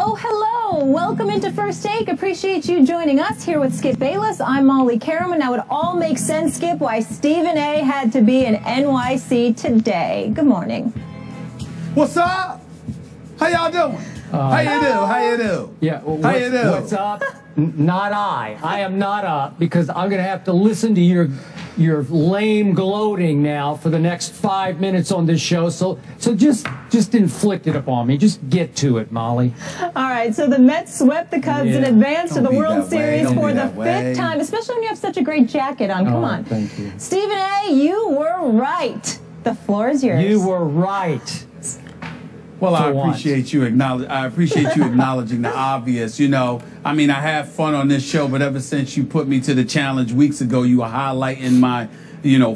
Oh, hello. Welcome into First Take. Appreciate you joining us here with Skip Bayless. I'm Molly Karaman. Now, it all makes sense, Skip, why Stephen A. had to be in NYC today. Good morning. What's up? How y'all doing? How you do? How you do? Yeah. Well, how you do? What's up? Not I. I am not up because I'm going to have to listen to your lame gloating now for the next 5 minutes on this show. So just inflict it upon me. Just get to it, Molly. All right. So the Mets swept the Cubs in advance to the World Series for the fifth time, especially when you have such a great jacket on. Come on. Thank you. Stephen A., you were right. The floor is yours. You were right. Well, I appreciate you acknowledging the obvious. You know, I mean, I have fun on this show, but ever since you put me to the challenge weeks ago, you were highlighting my,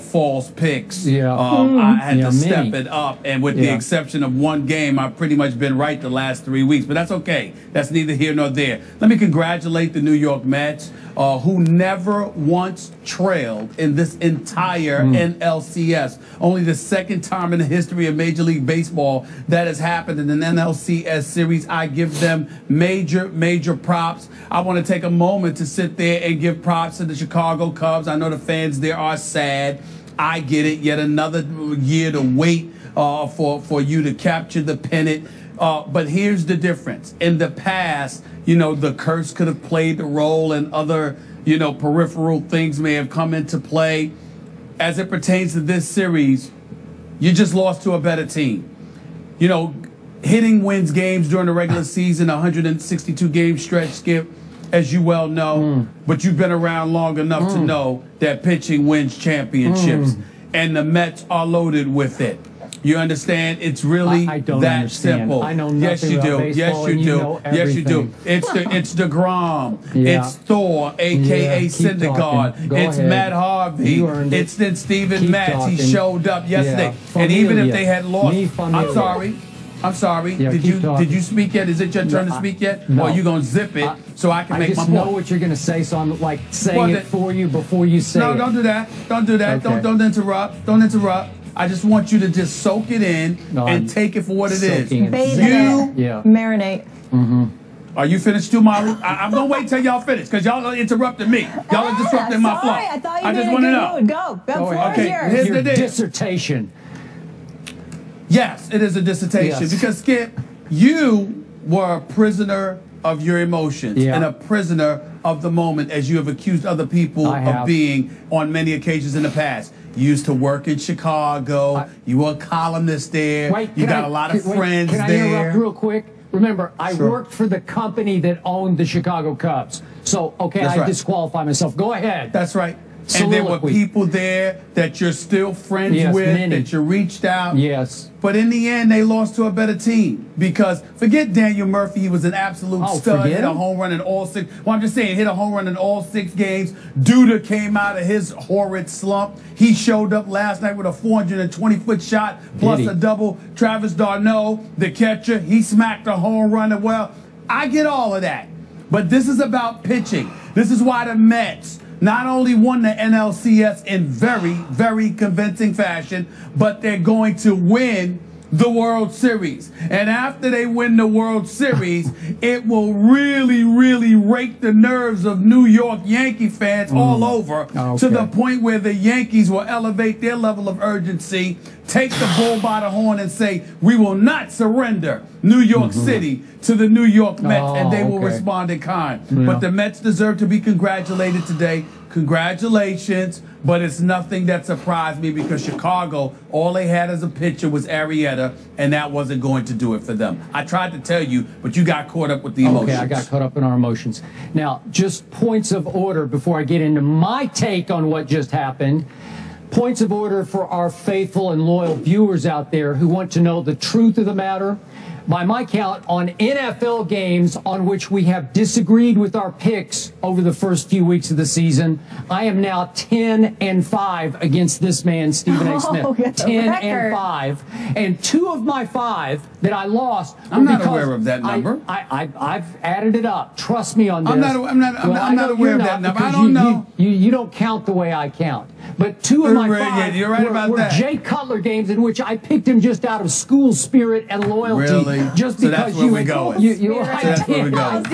false picks. Yeah. I had to step it up, and with the exception of one game, I've pretty much been right the last 3 weeks. But that's okay. That's neither here nor there. Let me congratulate the New York Mets, who never once trailed in this entire NLCS. Only the second time in the history of Major League Baseball that has happened in an NLCS series. I give them major props. I want to take a moment to sit there and give props to the Chicago Cubs. I know the fans there are sad. I get it. Yet another year to wait for you to capture the pennant. But here's the difference. In the past, the curse could have played the role, and other, peripheral things may have come into play. As it pertains to this series, you just lost to a better team. Hitting wins games during the regular season, 162 game stretch, Skip, as you well know. But you've been around long enough to know that pitching wins championships, and the Mets are loaded with it. You understand? It's really that simple. I know nothing about baseball, yes, you do. Yes, you do. It's DeGrom. It's Thor, a.k.a. Syndergaard. It's Matt Harvey. It's Steven Matz. He showed up yesterday. And even if they had lost, I'm sorry. Did you speak yet? Is it your turn to speak yet? No. Or are you going to zip it so I can make my point? I just know what you're going to say, so I'm like saying it for you before you say it. No, don't do that. Don't do that. Okay. Don't interrupt. Don't interrupt. I just want you to just soak it in and take it for what it is. Marinate. Are you finished too, Molly? I'm going to wait till y'all finish because y'all interrupted me. Y'all are disrupting my flow. I thought you I just want to know. Go ahead. Okay, here's your the deal. dissertation. Yes, it is a dissertation because, Skip, you were a prisoner of your emotions and a prisoner of the moment, as you have accused other people of being on many occasions in the past. You used to work in Chicago. You were a columnist there. You got a lot of friends there. Can I interrupt real quick? Remember, I worked for the company that owned the Chicago Cubs. So, I disqualify myself. Go ahead. That's right. And there were people there that you're still friends with, that you reached out. Yes. But in the end, they lost to a better team. Because forget Daniel Murphy. He was an absolute stud. Hit a home run in all 6. Well, I'm just saying, hit a home run in all 6 games. Duda came out of his horrid slump. He showed up last night with a 420-foot shot plus a double. Travis d'Arnaud, the catcher, he smacked a home run as well. I get all of that. But this is about pitching. This is why the Mets not only won the NLCS in very convincing fashion, but they're going to win the World Series. And after they win the World Series, it will really rake the nerves of New York Yankee fans all over to the point where the Yankees will elevate their level of urgency, take the bull by the horn and say, we will not surrender New York City to the New York Mets, and they will respond in kind. But the Mets deserve to be congratulated today. Congratulations, but it's nothing that surprised me because Chicago, all they had as a pitcher was Arrieta, and that wasn't going to do it for them. I tried to tell you, but you got caught up with the emotions. Okay, I got caught up in our emotions. Now, just points of order before I get into my take on what just happened. Points of order for our faithful and loyal viewers out there who want to know the truth of the matter. By my count, on NFL games on which we have disagreed with our picks over the first few weeks of the season, I am now 10-5 against this man, Stephen A. Smith. 10-5. And 2 of my 5 that I lost. I'm not aware of that number. I've added it up. Trust me on this. I'm not aware of that number. I don't know. You don't count the way I count. but two of my five you're right about were that. Jay Cutler games in which I picked him just out of school spirit and loyalty. Really? Just So because that's where we're going. That's where we're going.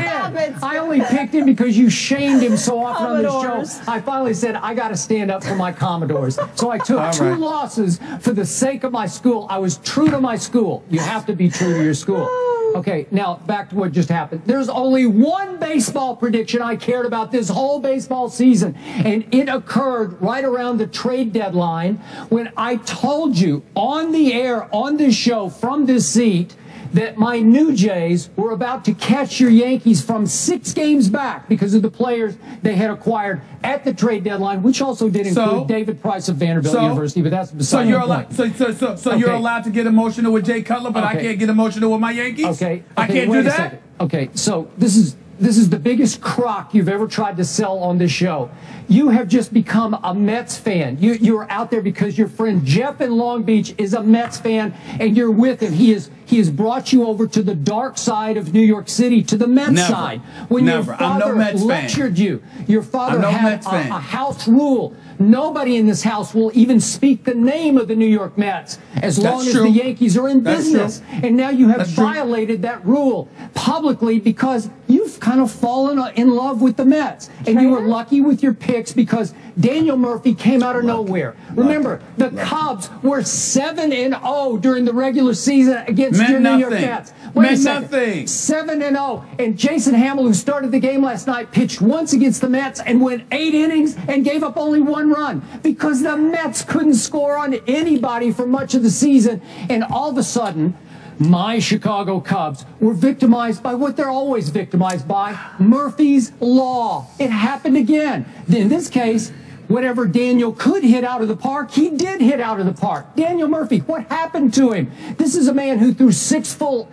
I only picked him because you shamed him so often on the Commodores. show. I finally said, I got to stand up for my Commodores. So I took two losses for the sake of my school. I was true to my school. You have to be true to your school. Okay, now back to what just happened. There's only one baseball prediction I cared about this whole baseball season, and it occurred right around the trade deadline when I told you on the air, on this show, from this seat, that my New Jays were about to catch your Yankees from 6 games back because of the players they had acquired at the trade deadline, which also did include David Price of Vanderbilt University, but that's beside the point. So you're allowed to get emotional with Jay Cutler, but I can't get emotional with my Yankees? Okay. I can't do that? Okay, so this is the biggest crock you've ever tried to sell on this show. You have just become a Mets fan. You're out there because your friend Jeff in Long Beach is a Mets fan, and you're with him. He has brought you over to the dark side of New York City, to the Mets side. When your father lectured you, your father had a house rule. Nobody in this house will even speak the name of the New York Mets as long as the Yankees are in business. And now you have violated that rule publicly because you've kind of fallen in love with the Mets. And you were lucky with your picks because Daniel Murphy came out of nowhere. Remember, the Cubs were 7-0 during the regular season against your New York Mets. Wait a second. 7-0. And Jason Hamill, who started the game last night, pitched once against the Mets and went 8 innings and gave up only 1 run because the Mets couldn't score on anybody for much of the season. And all of a sudden, my Chicago Cubs were victimized by what they're always victimized by, Murphy's Law. It happened again. In this case, whatever Daniel could hit out of the park, he did hit out of the park. Daniel Murphy, what happened to him? This is a man who through 6 full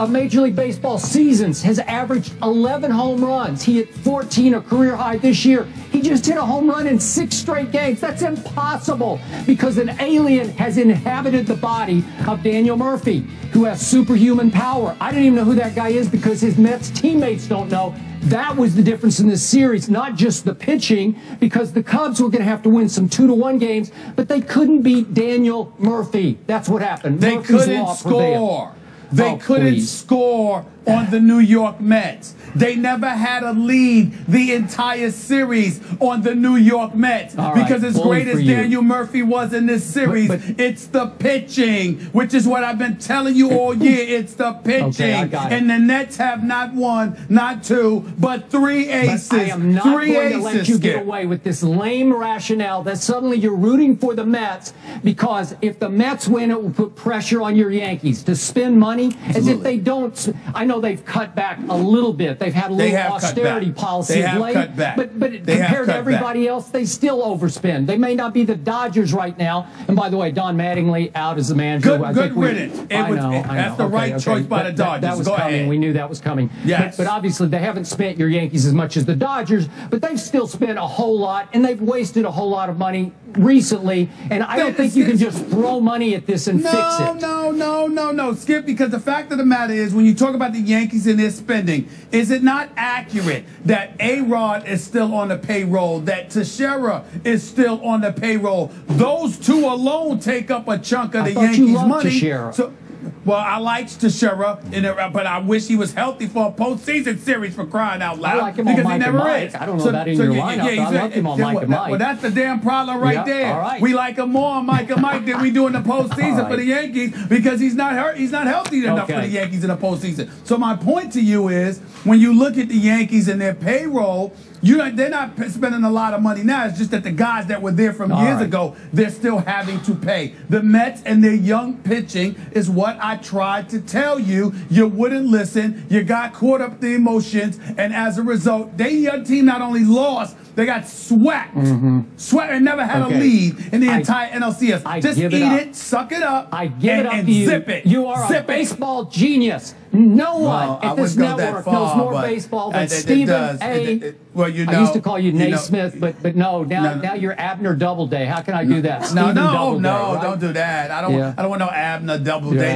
Major League Baseball seasons has averaged 11 home runs. He hit 14, a career high this year. He just hit a home run in 6 straight games. That's impossible because an alien has inhabited the body of Daniel Murphy, who has superhuman power. I didn't even know who that guy is because his Mets teammates don't know. That was the difference in this series, not just the pitching, because the Cubs were going to have to win some 2-1 games, but they couldn't beat Daniel Murphy. That's what happened. They couldn't score. They couldn't score on the New York Mets. They never had a lead the entire series on the New York Mets. Because as great as Daniel Murphy was in this series, it's the pitching, which is what I've been telling you all year. It's the pitching. And the Nets have not 1, not 2, but 3 aces. But I am not going to let you get away with this lame rationale that suddenly you're rooting for the Mets because if the Mets win, it will put pressure on your Yankees to spend money. As if they don't. I know they've cut back a little bit. They've had a little austerity policy of late. But compared to everybody else, they still overspend. They may not be the Dodgers right now. And by the way, Don Mattingly out as the manager. Good riddance. That's the right choice by the Dodgers. That was coming. We knew that was coming. Yes. But obviously, they haven't spent your Yankees as much as the Dodgers, but they've still spent a whole lot, and they've wasted a whole lot of money recently. And I don't think you can just throw money at this and fix it. No, Skip, because the fact of the matter is, when you talk about the Yankees and their spending, is it not accurate that A-Rod is still on the payroll, that Teixeira is still on the payroll? Those 2 alone take up a chunk of the Yankees' money. Teixeira. Well, I like Teixeira, but I wish he was healthy for a postseason series, for crying out loud. I like him on Mike and Mike. I don't know about in your lineup, but I like him on Mike and Mike. Well, that's the damn problem right there. All right. We like him more on Mike and Mike than we do in the postseason for the Yankees because he's not hurt. He's not healthy enough for the Yankees in the postseason. So my point to you is, when you look at the Yankees and their payroll, they're not spending a lot of money now. It's just that the guys that were there from years ago, they're still having to pay. The Mets and their young pitching is what I tried to tell you. You wouldn't listen. You got caught up in the emotions. And as a result, their young team not only lost, they got swept. Swept and never had a lead in the entire NLCS. Just eat it, suck it up, and zip it. You are a baseball genius. No one at this network knows more baseball than Stephen A. Well, you know, I used to call you Naismith, but no, now you're Abner Doubleday. How can I do that? No, don't do that. I don't want no Abner Doubleday.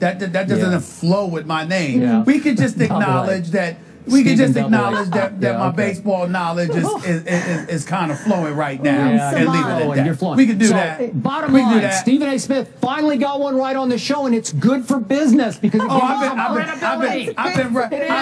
That doesn't flow with my name. We could just acknowledge that we can just Stephen acknowledge Double A. that my baseball knowledge is kind of flowing right now, and leave it at that. You're flowing. We can do so, that. Bottom we can do line, that. Stephen A. Smith finally got one right on the show, and it's good for business because it gives I've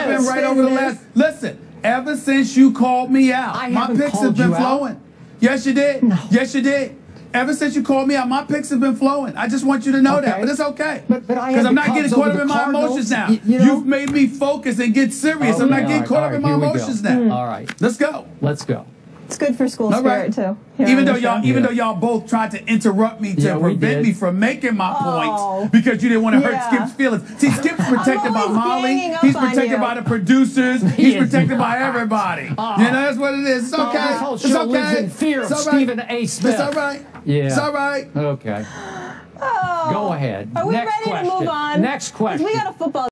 been right over the last. Listen, ever since you called me out, my picks have been flowing. Yes, you did. No. Yes, you did. Ever since you called me out, my picks have been flowing. I just want you to know that, but it's okay. But I because I'm not getting caught up in my emotions now. You've made me focus and get serious. I'm not getting caught up in my emotions now. All right, let's go. Let's go. It's good for school spirit too. Even though y'all both tried to interrupt me to prevent me from making my points because you didn't want to hurt Skip's feelings. See, Skip's protected by Molly. He's protected by the producers. He's protected by everybody. You know, that's what it is. It's okay. This whole show lives in fear of Stephen A. Smith. It's all right. Yeah. It's all right. Okay. Oh. Go ahead. Are we Next ready question. to move on? Next question. We got a football